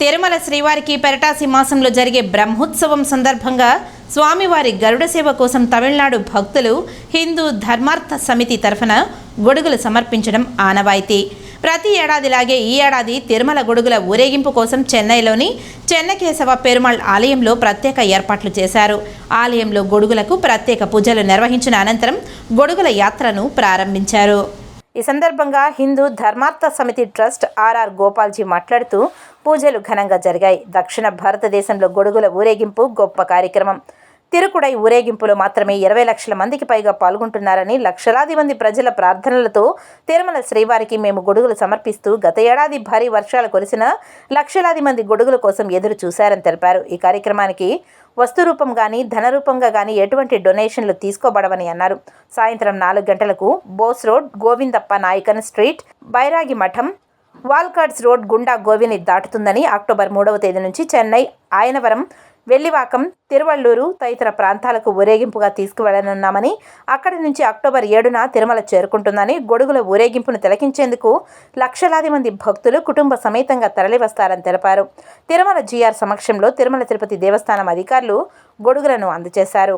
తిరుమల శ్రీవారికి పెరటాసి మాసంలో జరిగే బ్రహ్మోత్సవం సందర్భంగా స్వామివారి గరుడ సేవ కోసం తమిళనాడు భక్తులు హిందూ ధర్మార్థ సమితి తరఫున గొడుగులు సమర్పించడం ఆనవాయితీ. ప్రతి ఏడాదిలాగే ఈ ఏడాది తిరుమల గొడుగుల ఊరేగింపు కోసం చెన్నైలోని చెన్నకేశవ పెరుమాళ్ ఆలయంలో ప్రత్యేక ఏర్పాట్లు చేశారు. ఆలయంలో గొడుగులకు ప్రత్యేక పూజలు నిర్వహించిన అనంతరం గొడుగుల యాత్రను ప్రారంభించారు. ఈ సందర్భంగా హిందూ ధర్మార్థ సమితి ట్రస్ట్ ఆర్ఆర్ గోపాల్జీ మాట్లాడుతూ పూజలు ఘనంగా జరిగాయి. దక్షిణ భారతదేశంలో గొడుగుల ఊరేగింపు గొప్ప కార్యక్రమం. తిరుకుడై ఊరేగింపులో మాత్రమే 20 లక్షల మందికి పైగా పాల్గొంటున్నారని, లక్షలాది మంది ప్రజల ప్రార్థనలతో తిరుమల శ్రీవారికి మేము గొడుగులు సమర్పిస్తూ గత ఏడాది భారీ వర్షాలు కురిసిన లక్షలాది మంది గొడుగుల కోసం ఎదురు చూశారని తెలిపారు. ఈ కార్యక్రమానికి వస్తు రూపం కానీ ధన రూపంగా కానీ ఎటువంటి డొనేషన్లు తీసుకోబడవని అన్నారు. సాయంత్రం 4 గంటలకు బోస్ రోడ్, గోవిందప్ప నాయకన్ స్ట్రీట్, బైరాగి మఠం, వాల్కాడ్స్ రోడ్ గుండా గోవిని దాటుతుందని, అక్టోబర్ 3వ తేదీ నుంచి చెన్నై, ఆయనవరం, వెల్లివాకం, తిరువళ్ళూరు తదితర ప్రాంతాలకు ఊరేగింపుగా తీసుకువెళ్లనున్నామని, అక్కడి నుంచి అక్టోబర్ 7న తిరుమల చేరుకుంటుందని, గొడుగుల ఊరేగింపును తిలకించేందుకు లక్షలాది మంది భక్తులు కుటుంబ సమేతంగా తరలివస్తారని తెలిపారు. తిరుమల జీఆర్ సమక్షంలో తిరుమల తిరుపతి దేవస్థానం అధికారులు గొడుగులను అందజేశారు.